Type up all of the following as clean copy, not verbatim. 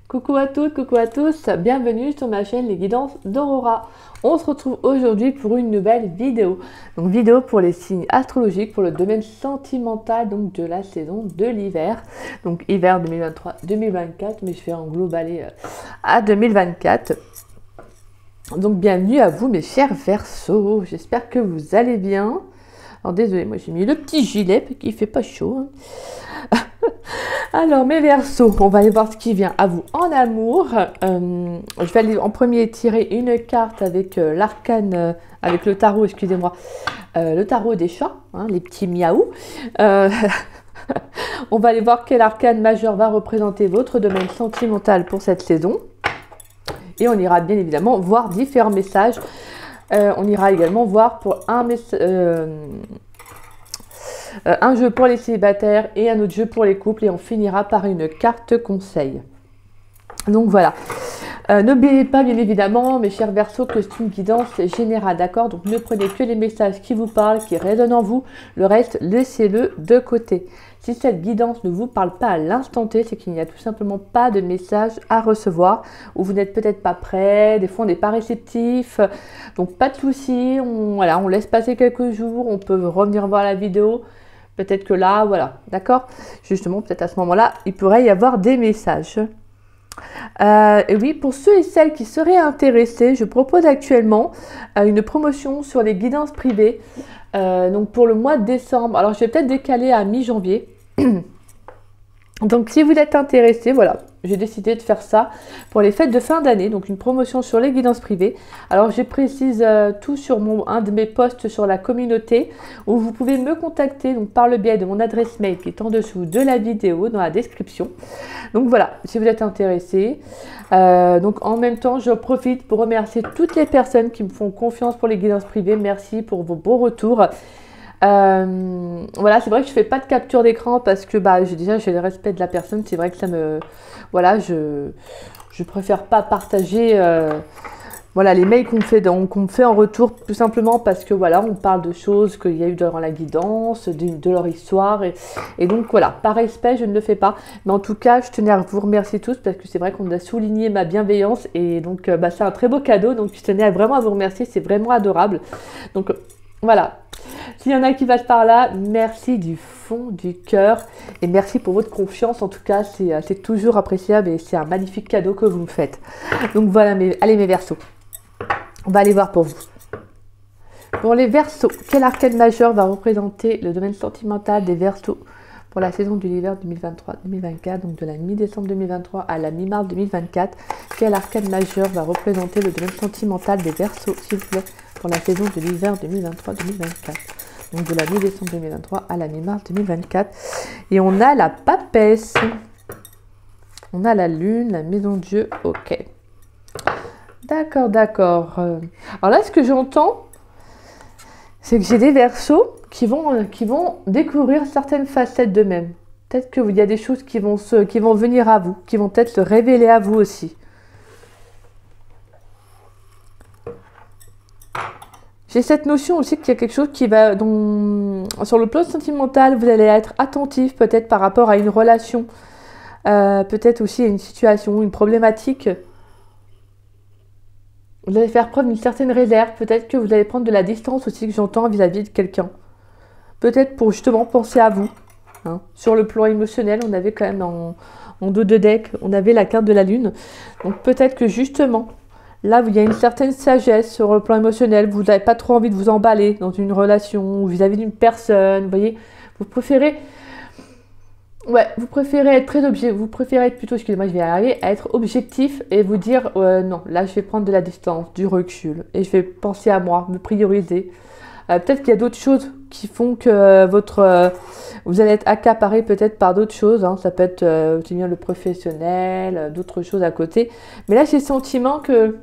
Coucou à toutes, coucou à tous, bienvenue sur ma chaîne Les Guidances d'Aurora. On se retrouve aujourd'hui pour une nouvelle vidéo. Donc vidéo pour les signes astrologiques pour le domaine sentimental donc de la saison de l'hiver. Donc hiver 2023-2024, mais je fais en globalé à 2024. Donc bienvenue à vous mes chers Verseaux, j'espère que vous allez bien. Alors désolé, moi j'ai mis le petit gilet parce qu'il fait pas chaud. Alors mes Verseaux, on va aller voir ce qui vient à vous en amour. Je vais aller en premier tirer une carte avec l'arcane, avec le tarot, excusez-moi, le tarot des chats, hein, les petits miaou. On va aller voir quel arcane majeur va représenter votre domaine sentimental pour cette saison. Et on ira bien évidemment voir différents messages. On ira également voir pour un jeu pour les célibataires et un autre jeu pour les couples. Et on finira par une carte conseil. Donc voilà. N'oubliez pas bien évidemment, mes chers Verseaux, que c'est une guidance générale, d'accord? Donc ne prenez que les messages qui vous parlent, qui résonnent en vous. Le reste, laissez-le de côté. Si cette guidance ne vous parle pas à l'instant T, c'est qu'il n'y a tout simplement pas de message à recevoir, ou vous n'êtes peut-être pas prêt, des fois on n'est pas réceptif, donc pas de souci, on laisse passer quelques jours, on peut revenir voir la vidéo, peut-être que là, voilà, d'accord? Justement, peut-être à ce moment-là, il pourrait y avoir des messages. Et oui, pour ceux et celles qui seraient intéressés, je propose actuellement une promotion sur les guidances privées. Donc pour le mois de décembre, alors je vais peut-être décaler à mi-janvier. Donc si vous êtes intéressé, voilà, j'ai décidé de faire ça pour les fêtes de fin d'année, donc une promotion sur les guidances privées. Alors je précise tout sur un de mes posts sur la communauté, où vous pouvez me contacter donc par le biais de mon adresse mail qui est en dessous de la vidéo, dans la description. Donc voilà, si vous êtes intéressé. Donc en même temps, je profite pour remercier toutes les personnes qui me font confiance pour les guidances privées. Merci pour vos beaux retours. Voilà, c'est vrai que je fais pas de capture d'écran parce que j'ai le respect de la personne. C'est vrai que ça me, voilà, je préfère pas partager voilà les mails qu'on me fait en retour, tout simplement parce que voilà, on parle de choses qu'il y a eu durant la guidance, de leur histoire et donc voilà, par respect je ne le fais pas, mais en tout cas je tenais à vous remercier tous parce que c'est vrai qu'on a souligné ma bienveillance et donc c'est un très beau cadeau, donc je tenais vraiment à vous remercier, c'est vraiment adorable. Donc voilà, s'il y en a qui passent par là, merci du fond du cœur et merci pour votre confiance. En tout cas, c'est toujours appréciable et c'est un magnifique cadeau que vous me faites. Donc voilà, allez mes Verseaux, on va aller voir pour vous. Pour les Verseaux, quel arcane majeur va représenter le domaine sentimental des Verseaux pour la saison de l'hiver 2023-2024, donc de la mi-décembre 2023 à la mi-mars 2024. Quel arcane majeur va représenter le domaine sentimental des Verseaux, s'il vous plaît, pour la saison de l'hiver 2023-2024. Donc de la mi-décembre 2023 à la mi-mars 2024. Et on a la papesse. On a la lune, la maison de Dieu, ok. D'accord, d'accord. Alors là, ce que j'entends, c'est que j'ai des Verseaux qui vont découvrir certaines facettes d'eux-mêmes. Peut-être qu'il y a des choses qui vont venir à vous, qui vont peut-être se révéler à vous aussi. J'ai cette notion aussi qu'il y a quelque chose qui va, sur le plan sentimental, vous allez être attentif peut-être par rapport à une relation, peut-être aussi à une situation, une problématique. Vous allez faire preuve d'une certaine réserve, peut-être que vous allez prendre de la distance aussi, que j'entends vis-à-vis de quelqu'un. Peut-être pour justement penser à vous. Hein. Sur le plan émotionnel, on avait quand même en dos de deck, on avait la carte de la lune. Donc peut-être que justement, là, il y a une certaine sagesse sur le plan émotionnel. Vous n'avez pas trop envie de vous emballer dans une relation ou vis-à-vis d'une personne. Vous voyez, vous préférez être très objectif. Vous préférez être plutôt, excusez-moi, je vais y arriver, à être objectif et vous dire non, là, je vais prendre de la distance, du recul et je vais penser à moi, me prioriser. Peut-être qu'il y a d'autres choses qui font que vous allez être accaparé peut-être par d'autres choses. Hein. Ça peut être aussi bien le professionnel, d'autres choses à côté. Mais là, j'ai le sentiment que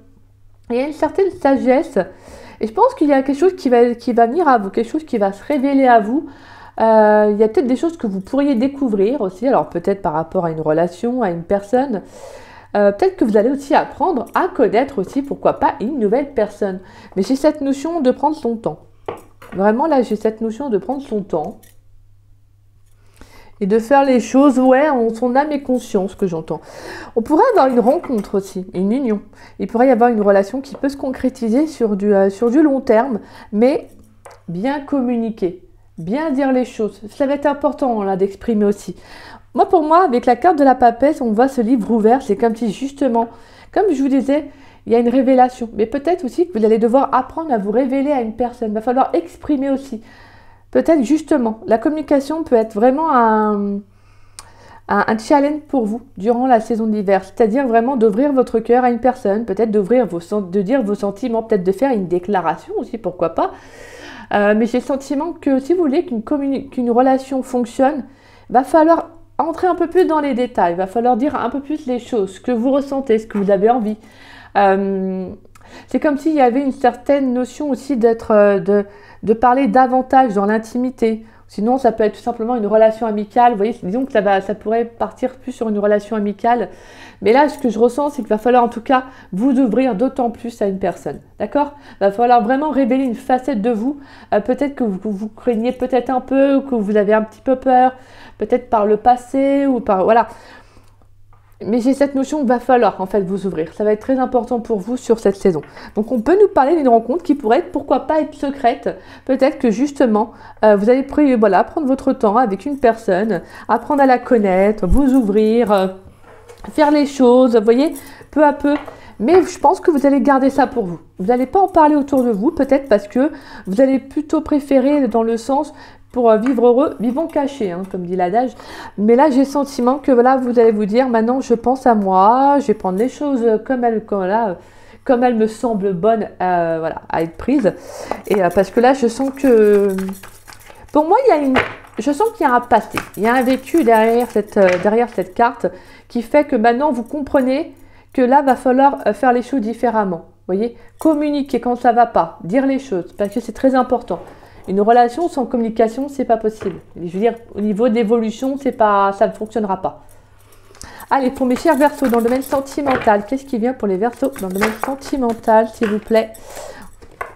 il y a une certaine sagesse et je pense qu'il y a quelque chose qui va venir à vous, quelque chose qui va se révéler à vous. Il y a peut-être des choses que vous pourriez découvrir aussi, alors peut-être par rapport à une relation, à une personne. Peut-être que vous allez aussi apprendre à connaître aussi, pourquoi pas, une nouvelle personne. Mais j'ai cette notion de prendre son temps. Vraiment là, j'ai cette notion de prendre son temps. Et de faire les choses, ouais, en son âme et conscience, que j'entends. On pourrait avoir une rencontre aussi, une union. Il pourrait y avoir une relation qui peut se concrétiser sur du long terme, mais bien communiquer, bien dire les choses. Ça va être important là d'exprimer aussi. Moi, pour moi, avec la carte de la papesse, on voit ce livre ouvert. C'est comme si justement, comme je vous disais, il y a une révélation. Mais peut-être aussi que vous allez devoir apprendre à vous révéler à une personne. Il va falloir exprimer aussi. Peut-être justement, la communication peut être vraiment un challenge pour vous durant la saison d'hiver. C'est-à-dire vraiment d'ouvrir votre cœur à une personne, peut-être de dire vos sentiments, peut-être de faire une déclaration aussi, pourquoi pas. Mais j'ai le sentiment que si vous voulez qu'une relation fonctionne, va falloir entrer un peu plus dans les détails, va falloir dire un peu plus les choses, ce que vous ressentez, ce que vous avez envie. C'est comme s'il y avait une certaine notion aussi de parler davantage dans l'intimité. Sinon, ça peut être tout simplement une relation amicale. Vous voyez, disons que ça pourrait partir plus sur une relation amicale. Mais là, ce que je ressens, c'est qu'il va falloir en tout cas vous ouvrir d'autant plus à une personne. D'accord? Il va falloir vraiment révéler une facette de vous. Peut-être que vous craignez peut-être un peu, que vous avez un petit peu peur, peut-être par le passé ou par... Voilà. Mais j'ai cette notion qu'il va falloir en fait vous ouvrir. Ça va être très important pour vous sur cette saison. Donc on peut nous parler d'une rencontre qui pourrait être, pourquoi pas être secrète. Peut-être que justement, vous allez prendre votre temps avec une personne, apprendre à la connaître, vous ouvrir, faire les choses, vous voyez, peu à peu. Mais je pense que vous allez garder ça pour vous. Vous n'allez pas en parler autour de vous, peut-être parce que vous allez plutôt préférer dans le sens... Pour vivre heureux, vivons cachés, hein, comme dit l'adage. Mais là, j'ai le sentiment que voilà, vous allez vous dire, maintenant, je pense à moi, je vais prendre les choses comme elles me semblent bonnes voilà, à être prises. Et parce que là, je sens que... Pour moi, je sens qu'il y a un passé, il y a un vécu derrière cette carte qui fait que maintenant, vous comprenez que là, va falloir faire les choses différemment. Vous voyez, communiquer quand ça ne va pas, dire les choses, parce que c'est très important. Une relation sans communication, c'est pas possible. Je veux dire, au niveau d'évolution, ça ne fonctionnera pas. Allez, pour mes chers Verseaux, dans le domaine sentimental, qu'est-ce qui vient pour les Verseaux dans le domaine sentimental, s'il vous plaît?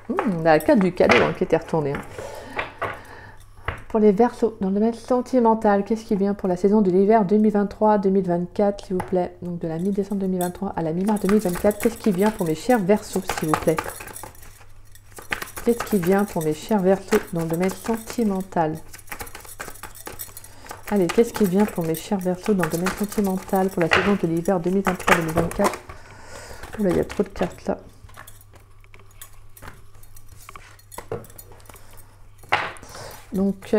On a la carte du cadeau qui était retournée. Pour les Verseaux, dans le domaine sentimental, qu'est-ce qui vient pour la saison de l'hiver 2023-2024, s'il vous plaît? Donc de la mi-décembre 2023 à la mi-mars 2024, qu'est-ce qui vient pour mes chers Verseaux, s'il vous plaît? Qu'est-ce qui vient pour mes chers Verseaux dans le domaine sentimental? Allez, qu'est-ce qui vient pour mes chers Verseaux dans le domaine sentimental pour la saison de l'hiver 2023-2024? Oula, il y a trop de cartes là. Donc,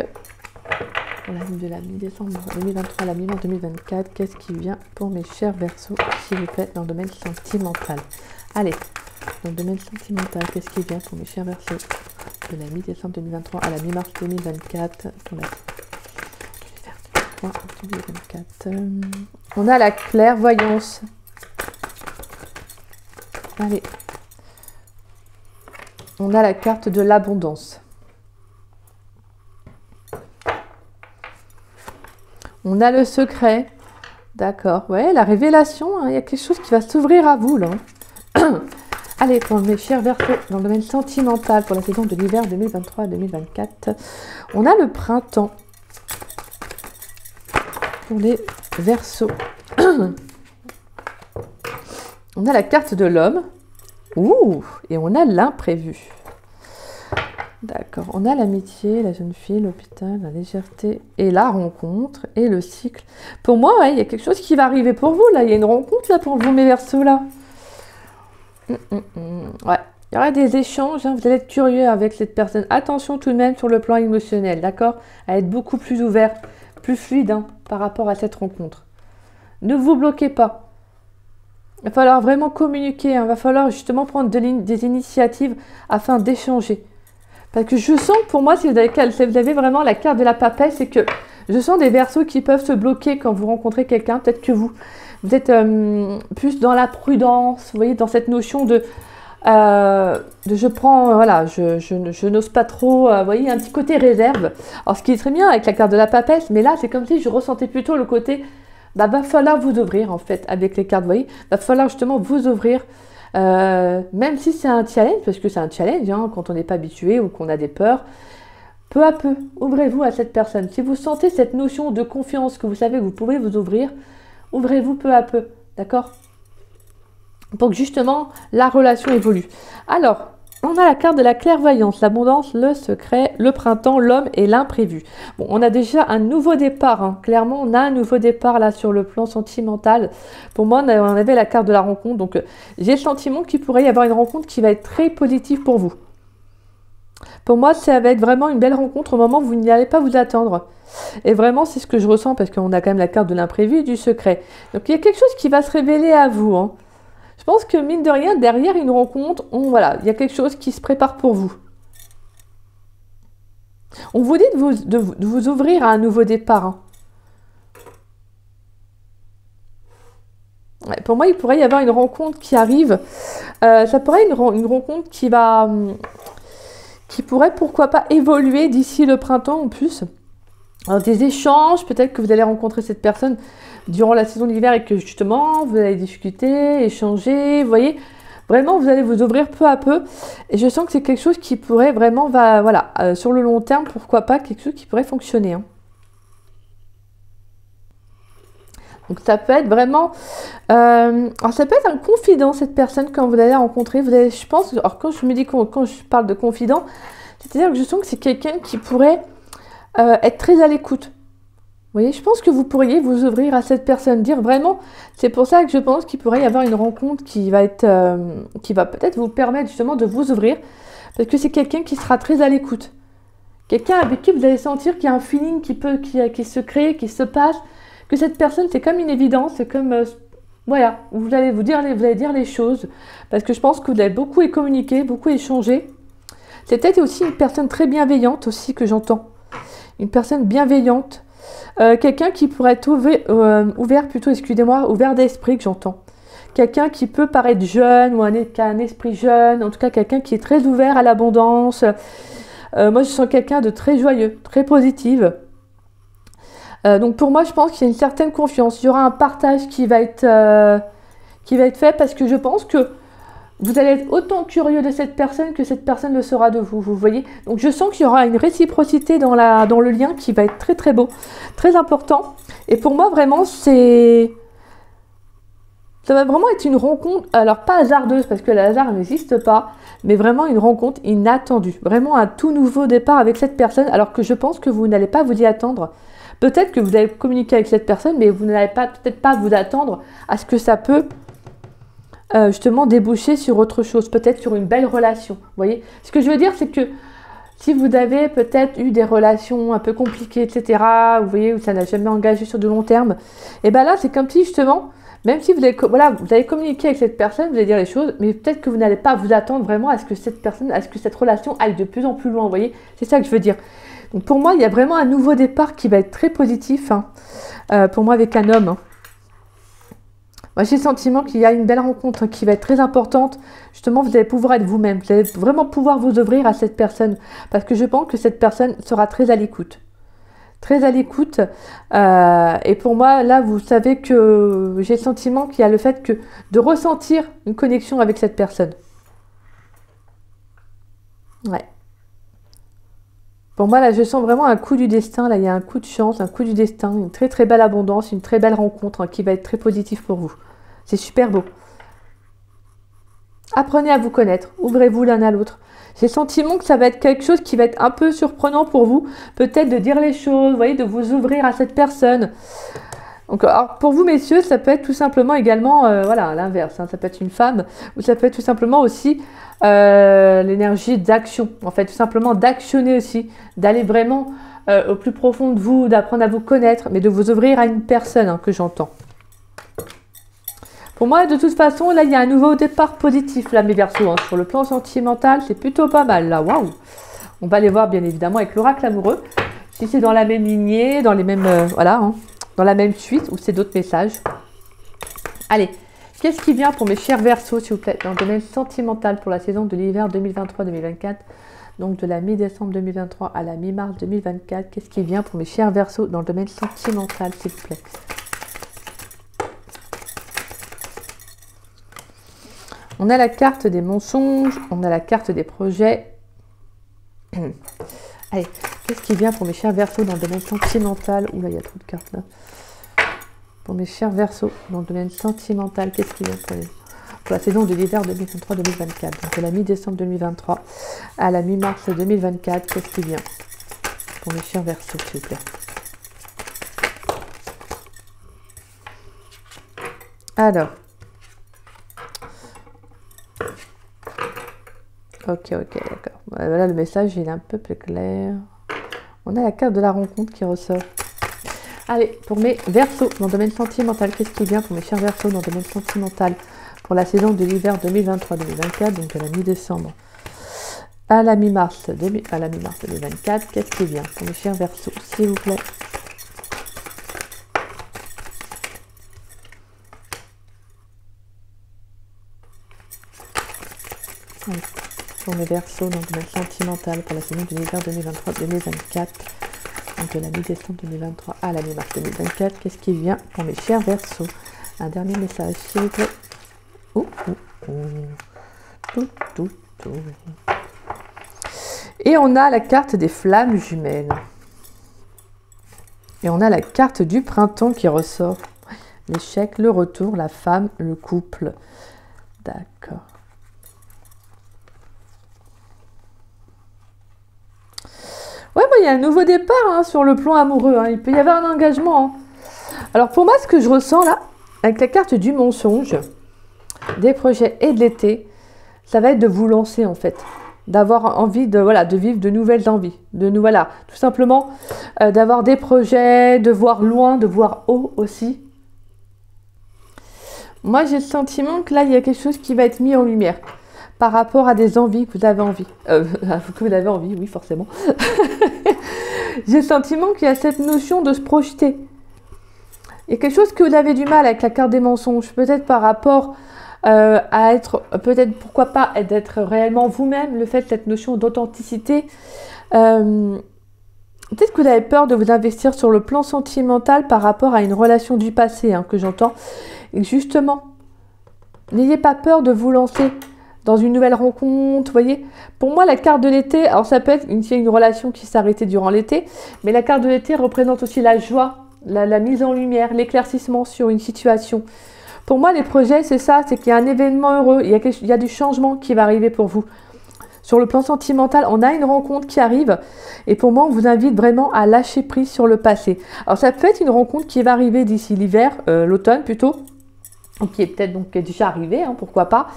de la mi-décembre 2023 à la mi-mars 2024, qu'est-ce qui vient pour mes chers Verseaux, s'il vous plaît, dans le domaine sentimental? Allez. Dans le domaine sentimental, qu'est-ce qui vient pour mes chers Verseaux de la mi-décembre 2023 à la mi-mars 2024 pour la 2024. On a la clairvoyance. Allez. On a la carte de l'abondance. On a le secret. D'accord. Ouais, la révélation. Hein, il y a quelque chose qui va s'ouvrir à vous là. Allez, pour mes chers Verseaux, dans le domaine sentimental, pour la saison de l'hiver 2023-2024, on a le printemps. Pour les Verseaux. On a la carte de l'homme. Ouh, et on a l'imprévu. D'accord, on a l'amitié, la jeune fille, l'hôpital, la légèreté et la rencontre et le cycle. Pour moi, ouais, il y a quelque chose qui va arriver pour vous, là. Il y a une rencontre, là, pour vous, mes Verseaux, là. Ouais, il y aura des échanges, hein, vous allez être curieux avec cette personne. Attention tout de même sur le plan émotionnel, d'accord? À être beaucoup plus ouvert, plus fluide hein, par rapport à cette rencontre. Ne vous bloquez pas. Il va falloir vraiment communiquer, hein, il va falloir justement prendre des initiatives afin d'échanger. Parce que je sens, pour moi, si vous avez vraiment la carte de la papesse, c'est que je sens des Verseaux qui peuvent se bloquer quand vous rencontrez quelqu'un, peut-être que vous êtes plus dans la prudence, vous voyez, dans cette notion de je prends, voilà, je n'ose pas trop, vous voyez, un petit côté réserve. Alors, ce qui est très bien avec la carte de la papesse, mais là, c'est comme si je ressentais plutôt le côté, va falloir vous ouvrir, en fait, avec les cartes, vous voyez, va falloir justement vous ouvrir, même si c'est un challenge, parce que c'est un challenge, hein, quand on n'est pas habitué ou qu'on a des peurs. peu à peu, ouvrez-vous à cette personne. Si vous sentez cette notion de confiance que vous savez que vous pouvez vous ouvrir, ouvrez-vous peu à peu, d'accord? Pour que justement la relation évolue. Alors, on a la carte de la clairvoyance, l'abondance, le secret, le printemps, l'homme et l'imprévu. Bon, on a déjà un nouveau départ, hein. Clairement, on a un nouveau départ là sur le plan sentimental. Pour moi, on avait la carte de la rencontre, donc j'ai le sentiment qu'il pourrait y avoir une rencontre qui va être très positive pour vous. Pour moi, ça va être vraiment une belle rencontre au moment où vous n'y allez pas vous attendre. Et vraiment, c'est ce que je ressens parce qu'on a quand même la carte de l'imprévu et du secret. Donc, il y a quelque chose qui va se révéler à vous, hein. Je pense que mine de rien, derrière une rencontre, voilà, il y a quelque chose qui se prépare pour vous. On vous dit de vous ouvrir à un nouveau départ, hein. Ouais, pour moi, il pourrait y avoir une rencontre qui arrive. Ça pourrait être une rencontre qui pourrait, pourquoi pas, évoluer d'ici le printemps en plus. Alors, des échanges, peut-être que vous allez rencontrer cette personne durant la saison d'hiver et que justement, vous allez discuter, échanger, vous voyez. Vraiment, vous allez vous ouvrir peu à peu. Et je sens que c'est quelque chose qui pourrait vraiment, voilà, sur le long terme, pourquoi pas, quelque chose qui pourrait fonctionner, hein. Donc ça peut être vraiment, alors ça peut être un confident, cette personne quand vous allez rencontrer, vous allez, je pense, alors quand je parle de confident, c'est-à-dire que je sens que c'est quelqu'un qui pourrait être très à l'écoute. Vous voyez, je pense que vous pourriez vous ouvrir à cette personne, dire vraiment, c'est pour ça que je pense qu'il pourrait y avoir une rencontre qui va peut-être vous permettre justement de vous ouvrir, parce que c'est quelqu'un qui sera très à l'écoute. Quelqu'un avec qui vous allez sentir qu'il y a un feeling qui se crée, qui se passe, que cette personne, c'est comme une évidence, c'est comme, voilà, vous allez dire les choses, parce que je pense que vous avez beaucoup communiqué, beaucoup échangé. C'est peut-être aussi une personne très bienveillante aussi que j'entends. Une personne bienveillante. Quelqu'un qui pourrait être ouvert d'esprit que j'entends. Quelqu'un qui peut paraître jeune ou qui a un esprit jeune, en tout cas quelqu'un qui est très ouvert à l'abondance. Moi, je sens quelqu'un de très joyeux, très positif. Donc pour moi, je pense qu'il y a une certaine confiance. Il y aura un partage qui va être fait parce que je pense que vous allez être autant curieux de cette personne que cette personne le sera de vous, vous voyez. Donc je sens qu'il y aura une réciprocité dans le lien qui va être très très beau, très important. Et pour moi, vraiment, ça va vraiment être une rencontre, alors pas hasardeuse parce que le hasard n'existe pas, mais vraiment une rencontre inattendue. Vraiment un tout nouveau départ avec cette personne, alors que je pense que vous n'allez pas vous y attendre. Peut-être que vous allez communiquer avec cette personne, mais vous n'allez peut-être pas vous attendre à ce que ça peut justement déboucher sur autre chose, peut-être sur une belle relation. Vous voyez, ce que je veux dire, c'est que si vous avez peut-être eu des relations un peu compliquées, etc., vous voyez, où ça n'a jamais engagé sur de long terme, et bien là, c'est comme si justement, même si vous allez communiquer avec cette personne, vous allez dire les choses, mais peut-être que vous n'allez pas vous attendre vraiment à ce que cette relation aille de plus en plus loin, vous voyez, c'est ça que je veux dire. Donc pour moi, il y a vraiment un nouveau départ qui va être très positif, hein, pour moi avec un homme, hein. Moi, j'ai le sentiment qu'il y a une belle rencontre qui va être très importante. Justement, vous allez pouvoir être vous-même. Vous allez vraiment pouvoir vous ouvrir à cette personne. Parce que je pense que cette personne sera très à l'écoute. Très à l'écoute. Et pour moi, là, vous savez que j'ai le sentiment qu'il y a le fait de ressentir une connexion avec cette personne. Ouais. Pour moi, là, je sens vraiment un coup du destin. Là, il y a un coup de chance, un coup du destin, une très très belle abondance, une très belle rencontre, hein, qui va être très positive pour vous. C'est super beau. Apprenez à vous connaître. Ouvrez-vous l'un à l'autre. J'ai le sentiment que ça va être quelque chose qui va être un peu surprenant pour vous. Peut-être de dire les choses, vous voyez, de vous ouvrir à cette personne. Donc, alors, pour vous, messieurs, ça peut être tout simplement également, voilà, à l'inverse, hein, ça peut être une femme, ou ça peut être tout simplement aussi l'énergie d'action. En fait, tout simplement d'actionner aussi, d'aller vraiment au plus profond de vous, d'apprendre à vous connaître, mais de vous ouvrir à une personne, hein, que j'entends. Pour moi, de toute façon, là, il y a un nouveau départ positif, là, mes Verseaux, hein. Sur le plan sentimental, c'est plutôt pas mal, là, waouh. On va aller voir, bien évidemment, avec l'oracle amoureux, si c'est dans la même lignée, dans les mêmes, voilà, hein, dans la même suite, ou c'est d'autres messages. Allez, qu'est-ce qui vient pour mes chers Verseaux, s'il vous plaît, dans le domaine sentimental pour la saison de l'hiver 2023-2024, donc de la mi-décembre 2023 à la mi-mars 2024, qu'est-ce qui vient pour mes chers Verseaux dans le domaine sentimental, s'il vous plaît? On a la carte des mensonges, on a la carte des projets. Allez, Qu'est-ce qui vient pour mes chers Verseaux dans le domaine sentimental? Oula, il y a trop de cartes là. Pour mes chers Verseaux dans le domaine sentimental, qu'est-ce qui vient pour la saison de l'hiver 2023-2024? Donc de la mi-décembre 2023 à la mi-mars 2024, qu'est-ce qui vient pour mes chers Verseaux, s'il vous plaît? Alors. Ok, d'accord. Voilà, le message, il est un peu plus clair. On a la carte de la rencontre qui ressort. Allez, pour mes Verseaux dans le domaine sentimental, qu'est-ce qui vient pour mes chers Verseaux dans le domaine sentimental pour la saison de l'hiver 2023-2024, donc de la mi-décembre à la mi-mars 2024, qu'est-ce qui vient pour mes chers Verseaux, s'il vous plaît? Allez. Pour mes Verseaux dans le domaine sentimental pour la saison de l'hiver 2023-2024, donc de la mi-décembre 2023 à la mi-mars 2024, qu'est-ce qui vient pour mes chers Verseaux? Un dernier message, s'il vous plaît. Et on a la carte des flammes jumelles. Et on a la carte du printemps qui ressort. L'échec, le retour, la femme, le couple. D'accord. Ouais, il y a un nouveau départ sur le plan amoureux. Il peut y avoir un engagement. Alors pour moi, ce que je ressens là, avec la carte du mensonge, des projets et de l'été, ça va être de vous lancer en fait. D'avoir envie de vivre de nouvelles envies. Tout simplement, d'avoir des projets, de voir loin, de voir haut aussi. Moi, j'ai le sentiment que là, il y a quelque chose qui va être mis en lumière. Par rapport à des envies que vous avez envie. Que vous avez envie, oui, forcément. J'ai le sentiment qu'il y a cette notion de se projeter. Il y a quelque chose que vous avez du mal avec la carte des mensonges. Peut-être par rapport à être, peut-être, pourquoi pas, d'être réellement vous-même. Le fait, cette notion d'authenticité. Peut-être que vous avez peur de vous investir sur le plan sentimental par rapport à une relation du passé, que j'entends. Et justement, n'ayez pas peur de vous lancer dans une nouvelle rencontre, vous voyez. Pour moi, la carte de l'été, alors ça peut être une relation qui s'est arrêtée durant l'été, mais la carte de l'été représente aussi la joie, la mise en lumière, l'éclaircissement sur une situation. Pour moi, les projets, c'est ça, c'est qu'il y a un événement heureux, il y a du changement qui va arriver pour vous. Sur le plan sentimental, on a une rencontre qui arrive, et pour moi, on vous invite vraiment à lâcher prise sur le passé. Alors ça peut être une rencontre qui va arriver d'ici l'hiver, l'automne plutôt, qui est peut-être donc déjà arrivée, pourquoi pas.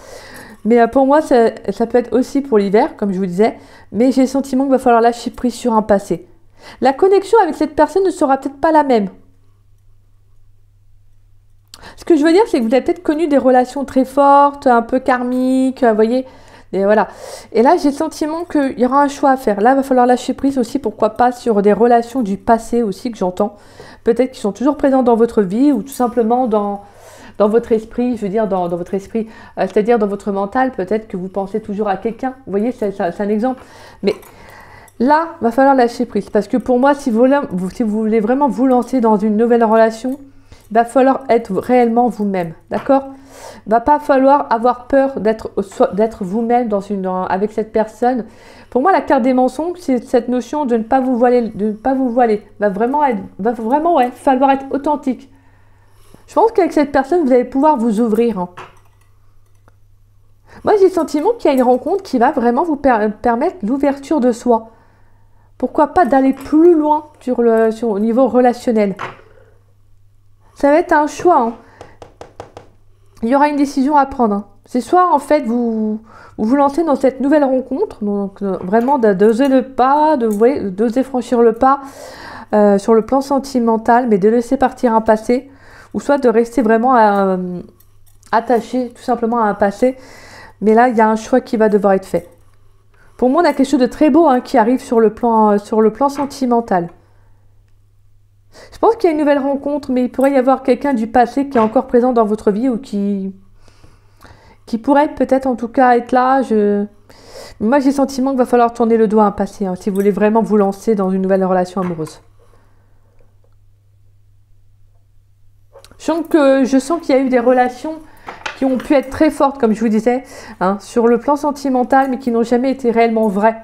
Mais pour moi, ça peut être aussi pour l'hiver, comme je vous disais. Mais j'ai le sentiment qu'il va falloir lâcher prise sur un passé. La connexion avec cette personne ne sera peut-être pas la même. Ce que je veux dire, c'est que vous avez peut-être connu des relations très fortes, un peu karmiques, vous voyez. Et voilà. Et là, j'ai le sentiment qu'il y aura un choix à faire. Là, il va falloir lâcher prise aussi, pourquoi pas, sur des relations du passé aussi que j'entends. Peut-être qui sont toujours présentes dans votre vie ou tout simplement dans votre esprit, je veux dire dans votre esprit, c'est-à-dire dans votre mental, peut-être que vous pensez toujours à quelqu'un. Vous voyez, c'est un exemple. Mais là, il va falloir lâcher prise. Parce que pour moi, si vous voulez vraiment vous lancer dans une nouvelle relation, il va falloir être réellement vous-même. D'accord? Il ne va pas falloir avoir peur d'être vous-même avec cette personne. Pour moi, la carte des mensonges, c'est cette notion de ne pas vous voiler. Va vraiment falloir être authentique. Je pense qu'avec cette personne, vous allez pouvoir vous ouvrir. Moi, j'ai le sentiment qu'il y a une rencontre qui va vraiment vous permettre l'ouverture de soi. Pourquoi pas d'aller plus loin au niveau relationnel. Ça va être un choix. Il y aura une décision à prendre. C'est soit, en fait, vous lancez dans cette nouvelle rencontre, donc vraiment d'oser le pas, d'oser franchir le pas sur le plan sentimental, mais de laisser partir un passé. Ou soit de rester vraiment attaché tout simplement à un passé. Mais là, il y a un choix qui va devoir être fait. Pour moi, on a quelque chose de très beau qui arrive sur le plan sentimental. Je pense qu'il y a une nouvelle rencontre, mais il pourrait y avoir quelqu'un du passé qui est encore présent dans votre vie ou qui pourrait peut-être en tout cas être là. Moi, j'ai le sentiment qu'il va falloir tourner le dos à un passé si vous voulez vraiment vous lancer dans une nouvelle relation amoureuse. Je sens qu'il y a eu des relations qui ont pu être très fortes, comme je vous disais, sur le plan sentimental, mais qui n'ont jamais été réellement vraies.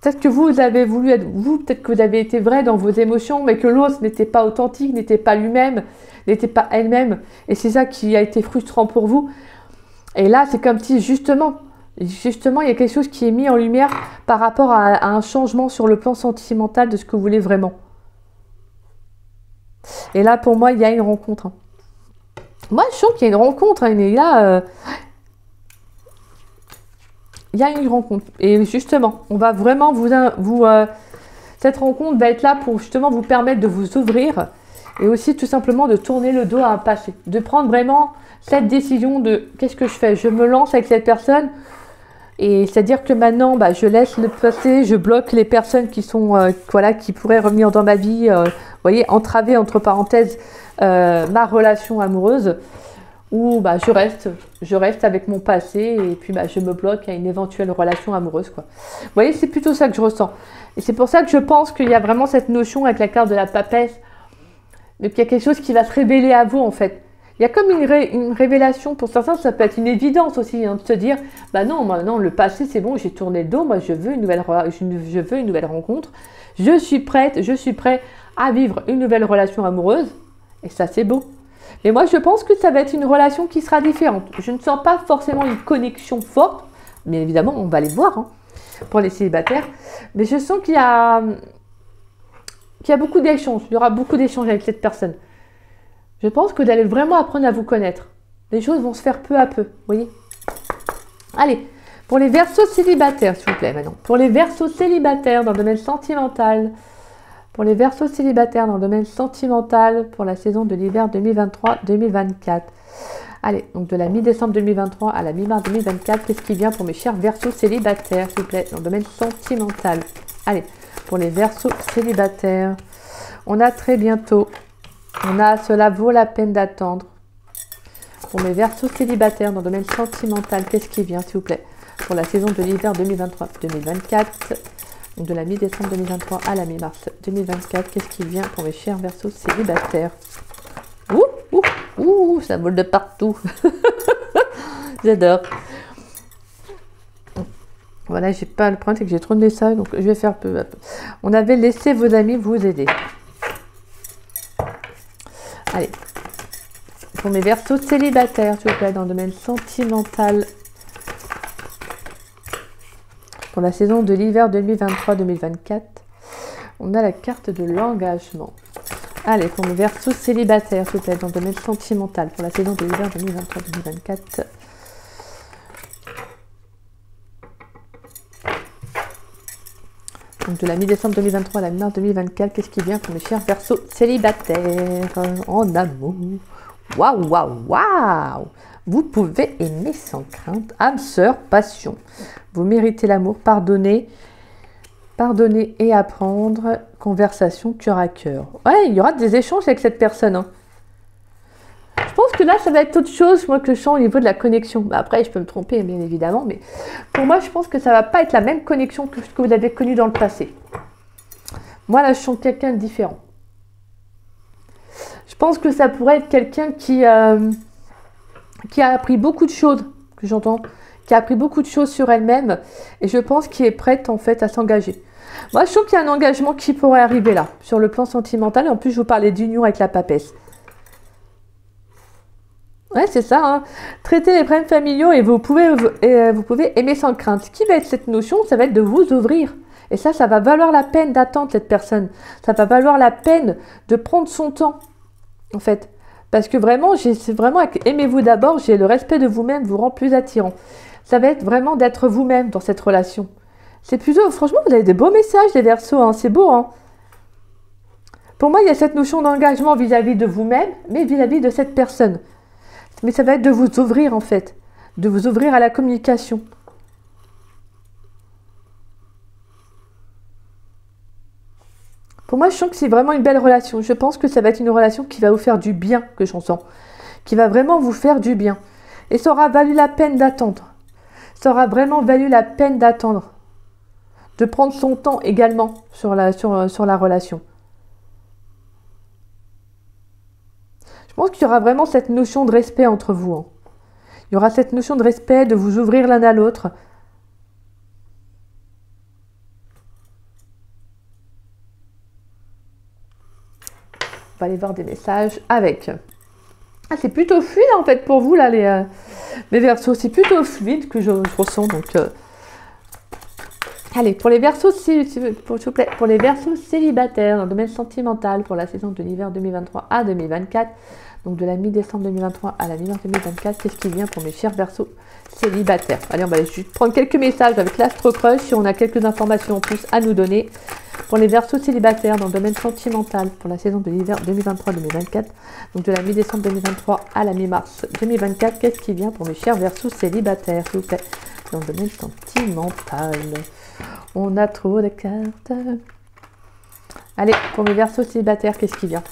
Peut-être que vous avez voulu être vous, peut-être que vous avez été vrai dans vos émotions, mais que l'autre n'était pas authentique, n'était pas lui-même, n'était pas elle-même. Et c'est ça qui a été frustrant pour vous. Et là, c'est comme si justement, il y a quelque chose qui est mis en lumière par rapport à un changement sur le plan sentimental de ce que vous voulez vraiment. Et là, pour moi, il y a une rencontre. Moi, je sens qu'il y a une rencontre. Mais là, il y a une rencontre. Et justement, on va vraiment cette rencontre va être là pour justement vous permettre de vous ouvrir et aussi tout simplement de tourner le dos à un passé. De prendre vraiment cette décision de qu'est-ce que je fais? Je me lance avec cette personne et c'est-à-dire que maintenant, je laisse le passé, je bloque les personnes qui sont, qui pourraient revenir dans ma vie, vous voyez, entraver entre parenthèses ma relation amoureuse. Ou je reste avec mon passé et puis je me bloque à une éventuelle relation amoureuse, quoi. Vous voyez, c'est plutôt ça que je ressens. Et c'est pour ça que je pense qu'il y a vraiment cette notion avec la carte de la papesse, qu'il y a quelque chose qui va se révéler à vous, en fait. Il y a comme une révélation, pour certains, ça peut être une évidence aussi, de se dire, non, le passé, c'est bon, j'ai tourné le dos, moi, je veux une nouvelle rencontre, je suis prêt à vivre une nouvelle relation amoureuse, et ça, c'est beau. Et moi, je pense que ça va être une relation qui sera différente. Je ne sens pas forcément une connexion forte, mais évidemment, on va les voir pour les célibataires. Mais je sens qu'il y a beaucoup d'échanges. Il y aura beaucoup d'échanges avec cette personne. Je pense que vous allez vraiment apprendre à vous connaître. Les choses vont se faire peu à peu, vous voyez. Allez, pour les Verseaux célibataires, s'il vous plaît, maintenant. Pour les Verseaux célibataires dans le domaine sentimental. Pour les Verseaux célibataires dans le domaine sentimental pour la saison de l'hiver 2023-2024. Allez, donc de la mi-décembre 2023 à la mi-mars 2024, qu'est-ce qui vient pour mes chers Verseaux célibataires, s'il vous plaît, dans le domaine sentimental? Allez, pour les Verseaux célibataires, on a très bientôt, on a cela vaut la peine d'attendre. Pour mes Verseaux célibataires dans le domaine sentimental, qu'est-ce qui vient, s'il vous plaît, pour la saison de l'hiver 2023-2024? Donc de la mi-décembre 2023 à la mi-mars 2024, qu'est-ce qui vient pour mes chers Verseaux célibataires? Ça vole de partout. J'adore. Voilà, j'ai pas le problème, c'est que j'ai trop de messages, donc je vais faire peu à peu. On avait laissé vos amis vous aider. Allez. Pour mes Verseaux célibataires, s'il vous plaît, dans le domaine sentimental. Pour la saison de l'hiver 2023-2024, on a la carte de l'engagement. Allez, pour mes Verseaux célibataires, s'il vous plaît, dans le domaine sentimental, pour la saison de l'hiver 2023-2024. Donc de la mi-décembre 2023 à la mi-mars 2024, qu'est-ce qui vient pour mes chers Verseaux célibataires en amour? Waouh! Vous pouvez aimer sans crainte, âme sœur, passion. Vous méritez l'amour, pardonner et apprendre, conversation cœur à cœur. Ouais, il y aura des échanges avec cette personne. Je pense que là, ça va être autre chose, moi, que je sens au niveau de la connexion. Après, je peux me tromper, bien évidemment, mais pour moi, je pense que ça ne va pas être la même connexion que ce que vous avez connu dans le passé. Moi, là, je sens quelqu'un de différent. Je pense que ça pourrait être quelqu'un qui a appris beaucoup de choses, que j'entends, qui a appris beaucoup de choses sur elle-même, et je pense qu'il est prête, en fait, à s'engager. Moi, je trouve qu'il y a un engagement qui pourrait arriver là, sur le plan sentimental, et en plus, je vous parlais d'union avec la papesse. Ouais, c'est ça, Traiter les problèmes familiaux, et vous pouvez aimer sans crainte. Ce qui va être cette notion, ça va être de vous ouvrir. Et ça va valoir la peine d'attendre cette personne. Ça va valoir la peine de prendre son temps, en fait. Parce que vraiment, c'est vraiment aimez-vous d'abord, j'ai le respect de vous-même vous rend plus attirant. Ça va être vraiment d'être vous-même dans cette relation. C'est plutôt, franchement, vous avez des beaux messages, les Verseaux, c'est beau, Pour moi, il y a cette notion d'engagement vis-à-vis de vous-même, mais vis-à-vis de cette personne. Mais ça va être de vous ouvrir, en fait. De vous ouvrir à la communication. Pour moi, je sens que c'est vraiment une belle relation. Je pense que ça va être une relation qui va vous faire du bien, que j'en sens. Qui va vraiment vous faire du bien. Et ça aura valu la peine d'attendre. Ça aura vraiment valu la peine d'attendre. De prendre son temps également sur la relation. Je pense qu'il y aura vraiment cette notion de respect entre vous. Il y aura cette notion de respect, de vous ouvrir l'un à l'autre. va aller voir des messages avec. Ah, c'est plutôt fluide en fait pour vous là, les Verseaux. C'est plutôt fluide que je ressens. Donc, allez, pour les Verseaux, s'il vous plaît, pour les Verseaux célibataires dans le domaine sentimental pour la saison de l'hiver 2023 à 2024, donc de la mi-décembre 2023 à la mi-mars 2024, qu'est-ce qui vient pour mes chers Verseaux célibataires? Allez, on va juste prendre quelques messages avec l'Astro Crush si on a quelques informations en plus à nous donner. Pour les Verseaux célibataires dans le domaine sentimental pour la saison de l'hiver 2023-2024, donc de la mi-décembre 2023 à la mi-mars 2024, qu'est-ce qui vient pour mes chers Verseaux célibataires, s'il vous plaît, dans le domaine sentimental? On a trop de cartes. Allez, pour mes Verseaux célibataires, qu'est-ce qui vient?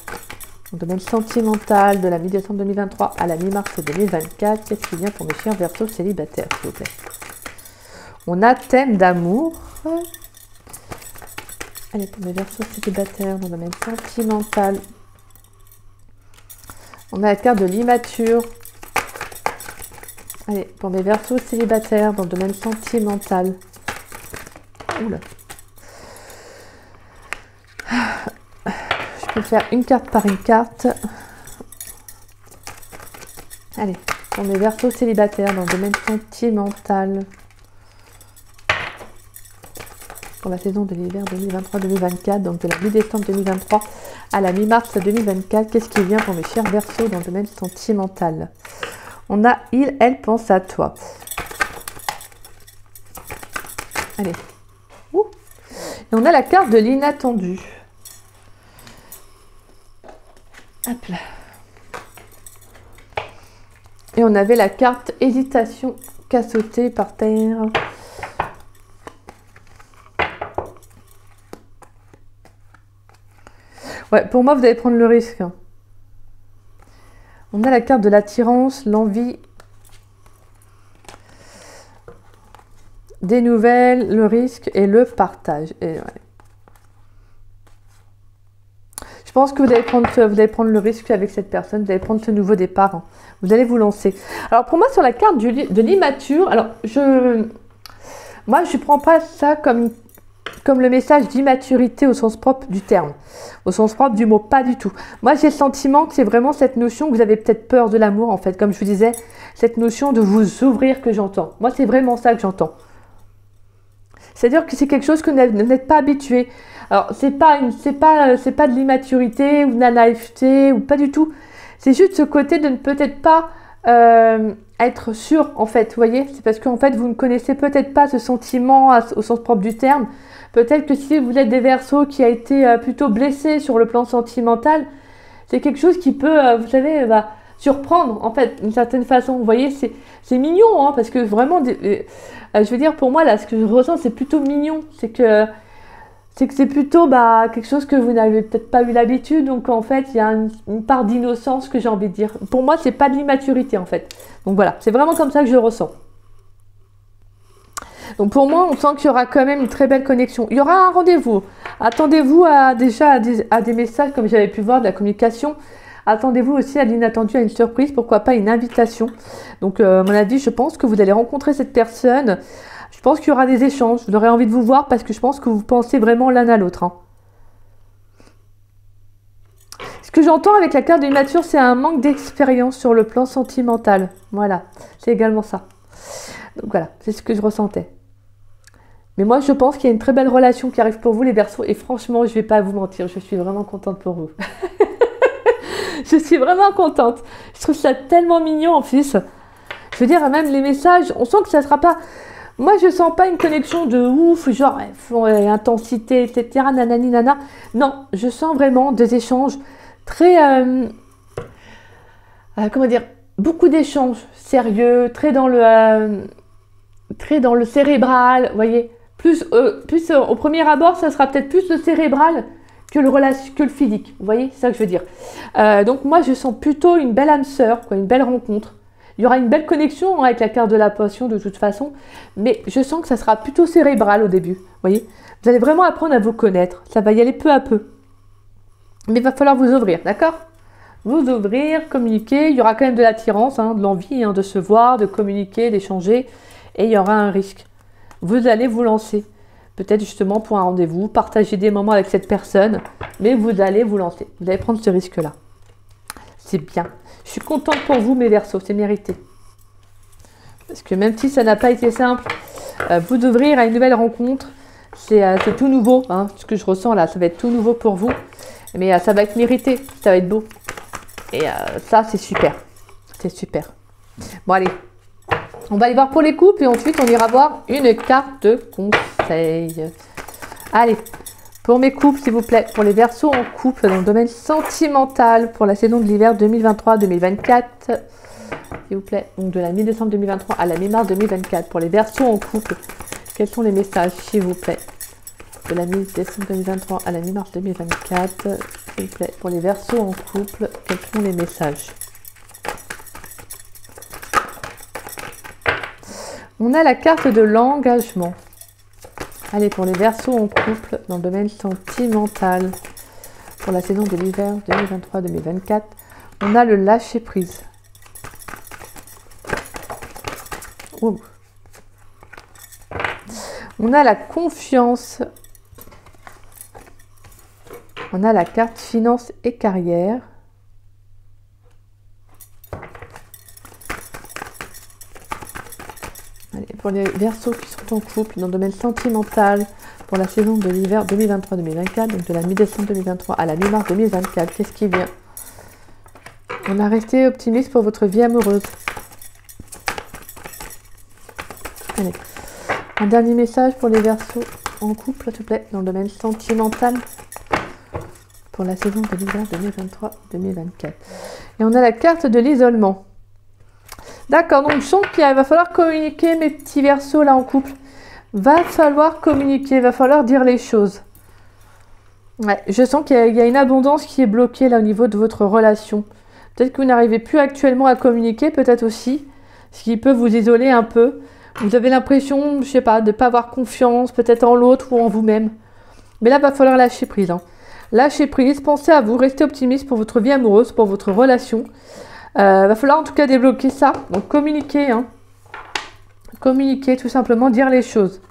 Dans le domaine sentimental de la mi-décembre 2023 à la mi-mars 2024, qu'est-ce qui vient pour mes chers Verseaux célibataires, s'il vous plaît? On a thème d'amour. Allez, pour mes Verseaux célibataires dans le domaine sentimental, on a la carte de l'immature. Allez, pour mes Verseaux célibataires dans le domaine sentimental. Oula. Je peux faire une carte par une carte. Allez, pour mes Verseaux célibataires dans le domaine sentimental. Pour la saison de l'hiver 2023-2024, donc de la mi-décembre 2023 à la mi-mars 2024, qu'est-ce qui vient pour mes chers Verseaux dans le domaine sentimental? On a il, elle pense à toi. Allez. Ouh. Et on a la carte de l'inattendu. Hop là. Et on avait la carte hésitation cassotée par terre. Ouais, pour moi, vous allez prendre le risque. On a la carte de l'attirance, l'envie, des nouvelles, le risque et le partage. Et ouais. Je pense que vous allez prendre le risque avec cette personne, vous allez prendre ce nouveau départ. Hein. Vous allez vous lancer. Alors pour moi, sur la carte de l'immature, alors moi je ne prends pas ça comme le message d'immaturité au sens propre du terme, au sens propre du mot, pas du tout. Moi, j'ai le sentiment que c'est vraiment cette notion que vous avez peut-être peur de l'amour, en fait, comme je vous disais, cette notion de vous ouvrir que j'entends. Moi, c'est vraiment ça que j'entends. C'est-à-dire que c'est quelque chose que vous n'êtes pas habitué. Alors, c'est pas de l'immaturité ou de la naïveté ou pas du tout. C'est juste ce côté de ne peut-être pas être sûr, en fait, vous voyez. C'est parce qu'en fait, vous ne connaissez peut-être pas ce sentiment au sens propre du terme. Peut-être que si vous êtes des Verseaux qui a été plutôt blessé sur le plan sentimental, c'est quelque chose qui peut, vous savez, surprendre, en fait, d'une certaine façon. Vous voyez, c'est mignon, hein, parce que vraiment, je veux dire, pour moi, là, ce que je ressens, c'est plutôt mignon. C'est que c'est plutôt quelque chose que vous n'avez peut-être pas eu l'habitude. Donc, en fait, il y a une part d'innocence que j'ai envie de dire. Pour moi, c'est pas de l'immaturité, en fait. Donc, voilà, c'est vraiment comme ça que je le ressens. Donc pour moi, on sent qu'il y aura quand même une très belle connexion. Il y aura un rendez-vous. Attendez-vous déjà à des messages, comme j'avais pu voir, de la communication. Attendez-vous aussi à l'inattendu, à une surprise, pourquoi pas une invitation. Donc à mon avis, je pense que vous allez rencontrer cette personne. Je pense qu'il y aura des échanges. Vous aurez envie de vous voir parce que je pense que vous pensez vraiment l'un à l'autre. Hein. Ce que j'entends avec la carte de l'immature, c'est un manque d'expérience sur le plan sentimental. Voilà, c'est également ça. Donc voilà, c'est ce que je ressentais. Mais moi, je pense qu'il y a une très belle relation qui arrive pour vous, les Verseaux. Et franchement, je ne vais pas vous mentir, je suis vraiment contente pour vous. Je suis vraiment contente. Je trouve ça tellement mignon, en plus. Je veux dire, même les messages, on sent que ça ne sera pas... Moi, je ne sens pas une connexion de ouf, genre intensité, etc. Nanani, nana. Non, je sens vraiment des échanges très... comment dire? Beaucoup d'échanges sérieux, très dans le cérébral, vous voyez. Plus au premier abord, ça sera peut-être plus le cérébral que le physique. Vous voyez, c'est ça que je veux dire. Donc moi, je sens plutôt une belle âme sœur, une belle rencontre. Il y aura une belle connexion avec la carte de la potion de toute façon, mais je sens que ça sera plutôt cérébral au début. Vous voyez, vous allez vraiment apprendre à vous connaître. Ça va y aller peu à peu. Mais il va falloir vous ouvrir, d'accord? Vous ouvrir, communiquer. Il y aura quand même de l'attirance, de l'envie de se voir, de communiquer, d'échanger. Et il y aura un risque. Vous allez vous lancer. peut-être justement pour un rendez-vous, partager des moments avec cette personne, mais vous allez vous lancer. Vous allez prendre ce risque-là. C'est bien. Je suis contente pour vous, mes Verseaux, c'est mérité. Parce que même si ça n'a pas été simple, vous d'ouvrir à une nouvelle rencontre, c'est tout nouveau, hein, ce que je ressens là, ça va être tout nouveau pour vous, mais ça va être mérité, ça va être beau. Et ça, c'est super. C'est super. Bon, allez. On va aller voir pour les couples et ensuite, on ira voir une carte de conseil. Allez. Pour mes couples, s'il vous plaît. Pour les Verseaux en couple dans le domaine sentimental pour la saison de l'hiver 2023-2024. S'il vous plaît. Donc, de la mi-décembre 2023 à la mi-mars 2024. Pour les Verseaux en couple, quels sont les messages, s'il vous plaît? De la mi-décembre 2023 à la mi-mars 2024. S'il vous plaît. Pour les Verseaux en couple, quels sont les messages? On a la carte de l'engagement. Allez, pour les Verseaux en couple dans le domaine sentimental pour la saison de l'hiver 2023-2024, on a le lâcher-prise. Oh. On a la confiance. On a la carte finance et carrière. Allez, pour les Verseaux qui sont en couple dans le domaine sentimental pour la saison de l'hiver 2023-2024, donc de la mi-décembre 2023 à la mi-mars 2024, qu'est-ce qui vient? On a resté optimiste pour votre vie amoureuse. Allez, un dernier message pour les Verseaux en couple, s'il vous plaît, dans le domaine sentimental pour la saison de l'hiver 2023-2024. Et on a la carte de l'isolement. D'accord, donc je sens qu'il va falloir communiquer, mes petits Verseaux là en couple. Va falloir communiquer, va falloir dire les choses. Ouais, je sens qu'il y a une abondance qui est bloquée là au niveau de votre relation. Peut-être que vous n'arrivez plus actuellement à communiquer, peut-être aussi, ce qui peut vous isoler un peu. Vous avez l'impression, je sais pas, de ne pas avoir confiance, peut-être en l'autre ou en vous-même. Mais là, il va falloir lâcher prise. Hein. Lâcher prise, pensez à vous, restez optimiste pour votre vie amoureuse, pour votre relation. Va falloir en tout cas débloquer ça. Donc communiquer, hein. Communiquer, tout simplement, dire les choses.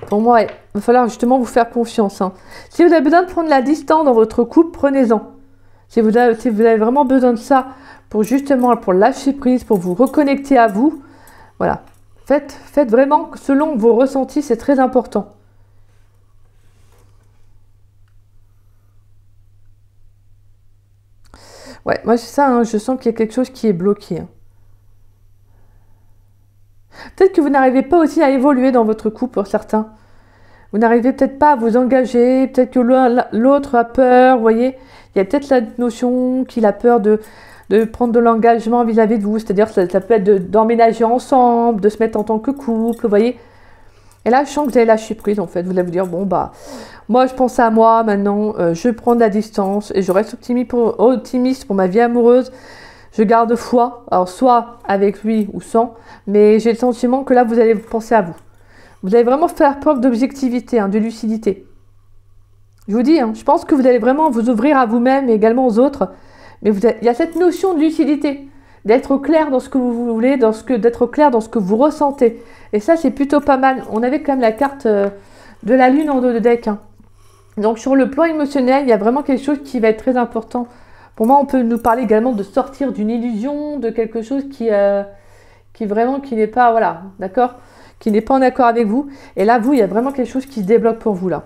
Pour moi, il va falloir justement vous faire confiance. Hein. Si vous avez besoin de prendre la distance dans votre couple, prenez-en. Si vous avez vraiment besoin de ça pour justement pour lâcher prise, pour vous reconnecter à vous, voilà. Faites vraiment selon vos ressentis, c'est très important. Ouais, moi c'est ça, hein, je sens qu'il y a quelque chose qui est bloqué. Hein. Peut-être que vous n'arrivez pas aussi à évoluer dans votre couple pour certains. Vous n'arrivez peut-être pas à vous engager, peut-être que l'autre a peur, vous voyez. Il y a peut-être la notion qu'il a peur de prendre de l'engagement vis-à-vis de vous. C'est-à-dire que ça peut être d'emménager ensemble, de se mettre en tant que couple, vous voyez. Et là, je sens que vous allez lâcher prise, en fait. Vous allez vous dire, bon, bah, moi, je pense à moi, maintenant, je prends de la distance et je reste optimiste pour ma vie amoureuse. Je garde foi, alors soit avec lui ou sans, mais j'ai le sentiment que là, vous allez penser à vous. Vous allez vraiment faire preuve d'objectivité, hein, de lucidité. Je vous dis, hein, je pense que vous allez vraiment vous ouvrir à vous-même et également aux autres, mais il y a cette notion de lucidité, d'être au clair dans ce que vous voulez, d'être au clair dans ce que vous ressentez. Et ça, c'est plutôt pas mal. On avait quand même la carte de la lune en dos de deck. Hein. Donc, sur le plan émotionnel, il y a vraiment quelque chose qui va être très important. Pour moi, on peut nous parler également de sortir d'une illusion, de quelque chose qui n'est pas, voilà, d'accord, qui n'est pas en accord avec vous. Et là, vous, il y a vraiment quelque chose qui se débloque pour vous, là.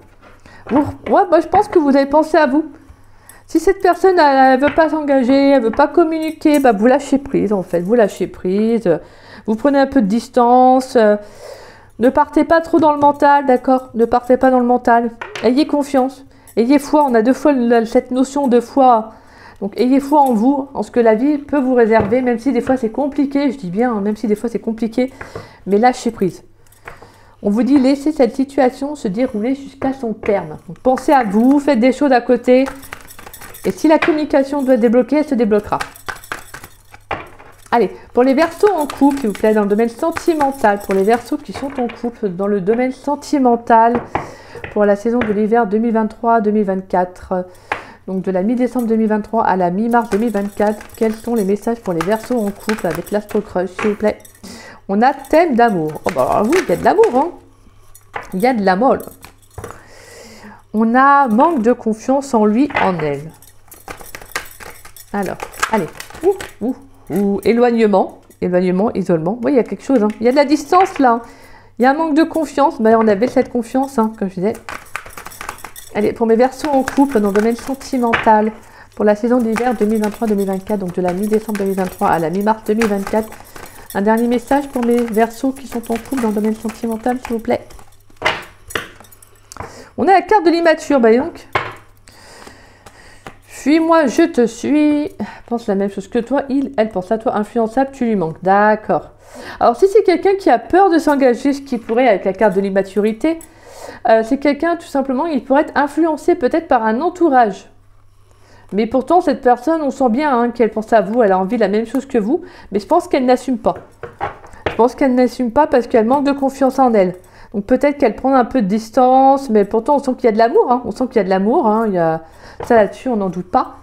Ouais, moi, je pense que vous avez pensé à vous. Si cette personne, elle ne veut pas s'engager, elle ne veut pas communiquer, bah, vous lâchez prise, en fait. Vous lâchez prise, vous prenez un peu de distance. Ne partez pas trop dans le mental, d'accord? Ne partez pas dans le mental. Ayez confiance, ayez foi. On a deux fois cette notion de foi. Donc, ayez foi en vous, en ce que la vie peut vous réserver, même si des fois c'est compliqué, je dis bien, hein, même si des fois c'est compliqué, mais lâchez prise. On vous dit, laissez cette situation se dérouler jusqu'à son terme. Donc, pensez à vous, faites des choses à côté, et si la communication doit être débloquée, elle se débloquera. Allez, pour les Verseaux en couple, s'il vous plaît, dans le domaine sentimental, pour les Verseaux qui sont en couple, dans le domaine sentimental, pour la saison de l'hiver 2023-2024, donc de la mi-décembre 2023 à la mi-mars 2024, quels sont les messages pour les Verseaux en couple avec l'Astro Crush, s'il vous plaît? On a thème d'amour. Oh, bah, alors, oui, il y a de l'amour, hein. Il y a de l'amour. On a manque de confiance en lui, en elle. Alors, allez. Éloignement. Éloignement, isolement. Oui, il y a quelque chose. Hein. Il y a de la distance, là. Il y a un manque de confiance. Ben, on avait cette confiance, hein, comme je disais. Allez, pour mes versos en couple, dans le domaine sentimental, pour la saison d'hiver 2023-2024, donc de la mi-décembre 2023 à la mi-mars 2024, un dernier message pour mes versos qui sont en couple dans le domaine sentimental, s'il vous plaît. On a la carte de l'immature, bah donc. Fuis-moi, je te suis. Pense la même chose que toi, elle pense à toi, influençable, tu lui manques. D'accord. Alors, si c'est quelqu'un qui a peur de s'engager, ce qui pourrait avec la carte de l'immaturité, c'est quelqu'un, tout simplement, il pourrait être influencé peut-être par un entourage. Mais pourtant, cette personne, on sent bien hein, qu'elle pense à vous, elle a envie de la même chose que vous, mais je pense qu'elle n'assume pas. Je pense qu'elle n'assume pas parce qu'elle manque de confiance en elle. Donc peut-être qu'elle prend un peu de distance, mais pourtant on sent qu'il y a de l'amour. Hein. On sent qu'il y a de l'amour, hein. Il y a ça là-dessus, on n'en doute pas.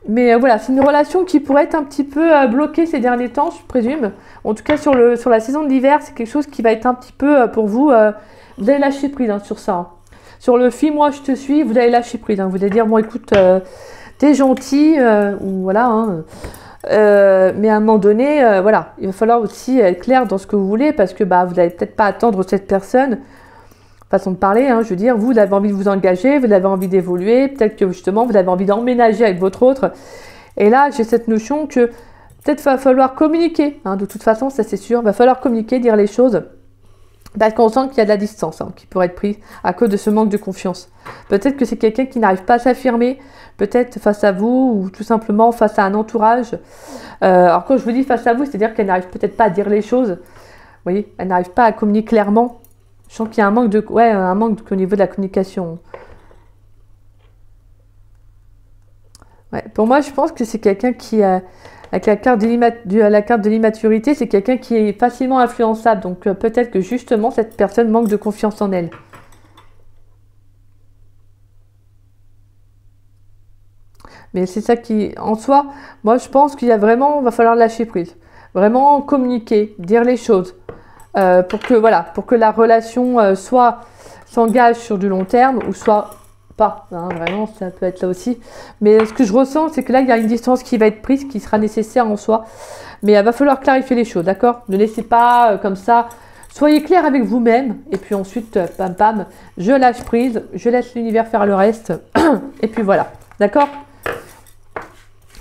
Mais voilà, c'est une relation qui pourrait être un petit peu bloquée ces derniers temps, je présume. En tout cas, sur la saison de l'hiver, c'est quelque chose qui va être un petit peu pour vous. Vous allez lâcher prise hein, sur ça. Hein. Sur le film, moi je te suis, vous allez lâcher prise. Hein. Vous allez dire, bon écoute, t'es gentil, ou voilà. Hein, mais à un moment donné, voilà, il va falloir aussi être clair dans ce que vous voulez parce que bah, vous n'allez peut-être pas attendre cette personne, façon de parler, hein, je veux dire, vous avez envie de vous engager, vous avez envie d'évoluer, peut-être que justement vous avez envie d'emménager avec votre autre. Et là, j'ai cette notion que peut-être va falloir communiquer, hein, de toute façon, ça c'est sûr, va falloir communiquer, dire les choses. Parce qu'on sent qu'il y a de la distance hein, qui pourrait être prise à cause de ce manque de confiance. Peut-être que c'est quelqu'un qui n'arrive pas à s'affirmer, peut-être face à vous ou tout simplement face à un entourage. Alors quand je vous dis face à vous, c'est-à-dire qu'elle n'arrive peut-être pas à dire les choses. Vous voyez, elle n'arrive pas à communiquer clairement. Je sens qu'il y a un manque au niveau de la communication. Ouais, pour moi, je pense que c'est quelqu'un qui avec la carte de l'immaturité, c'est quelqu'un qui est facilement influençable. Donc peut-être que justement, cette personne manque de confiance en elle. Mais c'est ça qui, en soi, moi je pense qu'il y a vraiment, va falloir lâcher prise. Vraiment communiquer, dire les choses. Pour que la relation soit s'engage sur du long terme ou soit pas. Hein, vraiment, ça peut être ça aussi. Mais ce que je ressens, c'est que là, il y a une distance qui va être prise, qui sera nécessaire en soi. Mais il va falloir clarifier les choses, d'accord? Ne laissez pas comme ça. Soyez clair avec vous-même. Et puis ensuite, pam pam, je lâche prise, je laisse l'univers faire le reste. Et puis voilà, d'accord?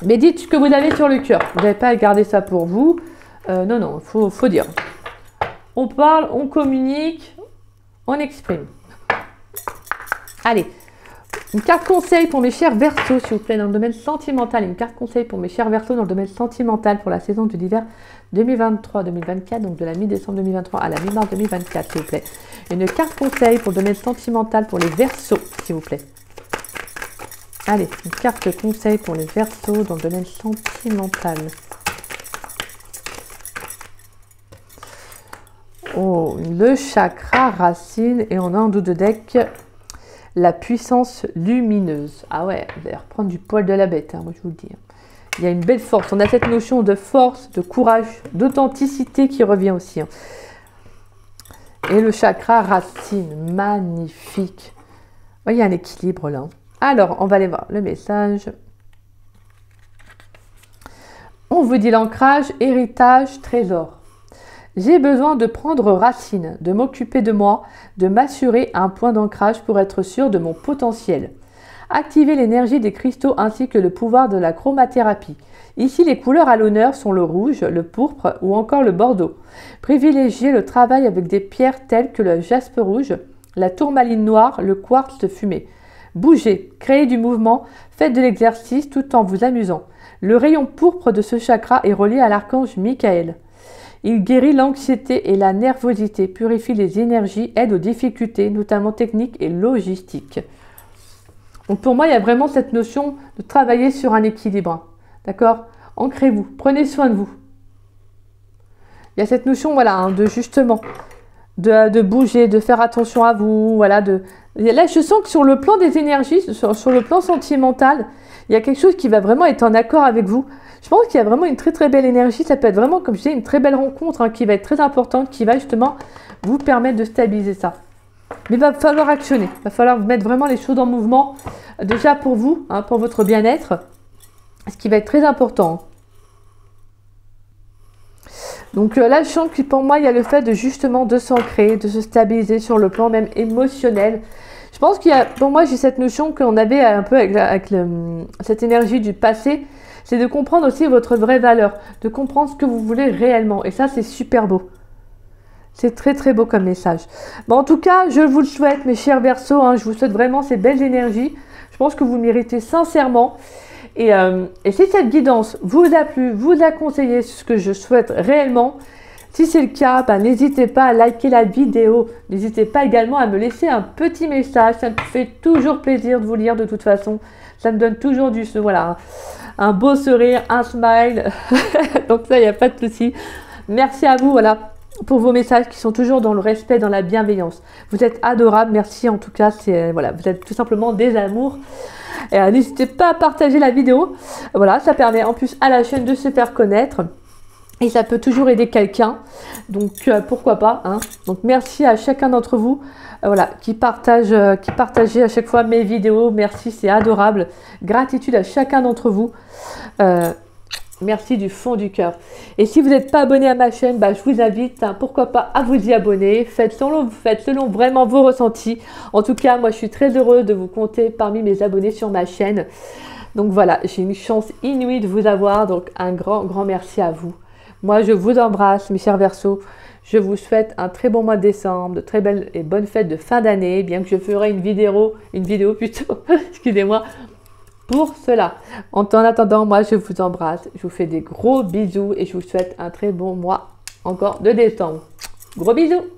Mais dites ce que vous avez sur le cœur. Vous n'avez pas à garder ça pour vous. Non, faut dire. On parle, on communique, on exprime. Allez, une carte conseil pour mes chers Verseaux, s'il vous plaît, dans le domaine sentimental. Une carte conseil pour mes chers Verseaux dans le domaine sentimental pour la saison de l'hiver 2023-2024, donc de la mi-décembre 2023 à la mi-mars 2024, s'il vous plaît. Une carte conseil pour le domaine sentimental pour les Verseaux, s'il vous plaît. Allez, une carte conseil pour les Verseaux dans le domaine sentimental. Oh, le chakra racine et on a en dos de deck la puissance lumineuse. Ah ouais, vous allez reprendre du poil de la bête, hein, moi je vous le dis. Il y a une belle force. On a cette notion de force, de courage, d'authenticité qui revient aussi. Hein. Et le chakra racine, magnifique. Oh, il y a un équilibre là. Alors, on va aller voir le message. On vous dit l'ancrage, héritage, trésor. J'ai besoin de prendre racine, de m'occuper de moi, de m'assurer un point d'ancrage pour être sûr de mon potentiel. Activez l'énergie des cristaux ainsi que le pouvoir de la chromathérapie. Ici, les couleurs à l'honneur sont le rouge, le pourpre ou encore le bordeaux. Privilégiez le travail avec des pierres telles que le jaspe rouge, la tourmaline noire, le quartz fumé. Bougez, créez du mouvement, faites de l'exercice tout en vous amusant. Le rayon pourpre de ce chakra est relié à l'archange Michael. Il guérit l'anxiété et la nervosité, purifie les énergies, aide aux difficultés, notamment techniques et logistiques. Donc pour moi, il y a vraiment cette notion de travailler sur un équilibre. D'accord? Ancrez-vous, prenez soin de vous. Il y a cette notion, voilà, hein, de justement, de bouger, de faire attention à vous, voilà, Là, je sens que sur le plan des énergies, sur le plan sentimental, il y a quelque chose qui va vraiment être en accord avec vous. Je pense qu'il y a vraiment une très très belle énergie. Ça peut être vraiment, comme je disais, une très belle rencontre hein, qui va être très importante, qui va justement vous permettre de stabiliser ça. Mais il va falloir actionner. Il va falloir mettre vraiment les choses en mouvement. Déjà pour vous, hein, pour votre bien-être, ce qui va être très important. Donc là, je sens que pour moi, il y a le fait de justement de s'ancrer, de se stabiliser sur le plan même émotionnel. Je pense qu'il y a, pour moi, j'ai cette notion qu'on avait un peu avec cette énergie du passé, c'est de comprendre aussi votre vraie valeur, de comprendre ce que vous voulez réellement. Et ça, c'est super beau. C'est très très beau comme message. Bon, en tout cas, je vous le souhaite, mes chers Verseaux, hein, je vous souhaite vraiment ces belles énergies. Je pense que vous le méritez sincèrement. Et si cette guidance vous a plu, vous a conseillé ce que je souhaite réellement, si c'est le cas, ben, n'hésitez pas à liker la vidéo. N'hésitez pas également à me laisser un petit message. Ça me fait toujours plaisir de vous lire de toute façon. Ça me donne toujours voilà, un beau sourire, un smile. Donc ça, il n'y a pas de souci. Merci à vous, voilà, pour vos messages qui sont toujours dans le respect, dans la bienveillance. Vous êtes adorables. Merci en tout cas. Voilà, vous êtes tout simplement des amours. N'hésitez pas à partager la vidéo. Voilà, ça permet en plus à la chaîne de se faire connaître. Et ça peut toujours aider quelqu'un. Donc, pourquoi pas. Hein. Donc, merci à chacun d'entre vous voilà, qui partagez à chaque fois mes vidéos. Merci, c'est adorable. Gratitude à chacun d'entre vous. Merci du fond du cœur. Et si vous n'êtes pas abonné à ma chaîne, bah, je vous invite, hein, pourquoi pas, à vous y abonner. Faites selon vraiment vos ressentis. En tout cas, moi, je suis très heureuse de vous compter parmi mes abonnés sur ma chaîne. Donc voilà, j'ai une chance inouïe de vous avoir. Donc un grand merci à vous. Moi, je vous embrasse, mes chers Verseaux. Je vous souhaite un très bon mois de décembre, de très belles et bonnes fêtes de fin d'année. Bien que je ferai une vidéo plutôt, excusez-moi, pour cela. En attendant, moi, je vous embrasse. Je vous fais des gros bisous et je vous souhaite un très bon mois encore de décembre. Gros bisous!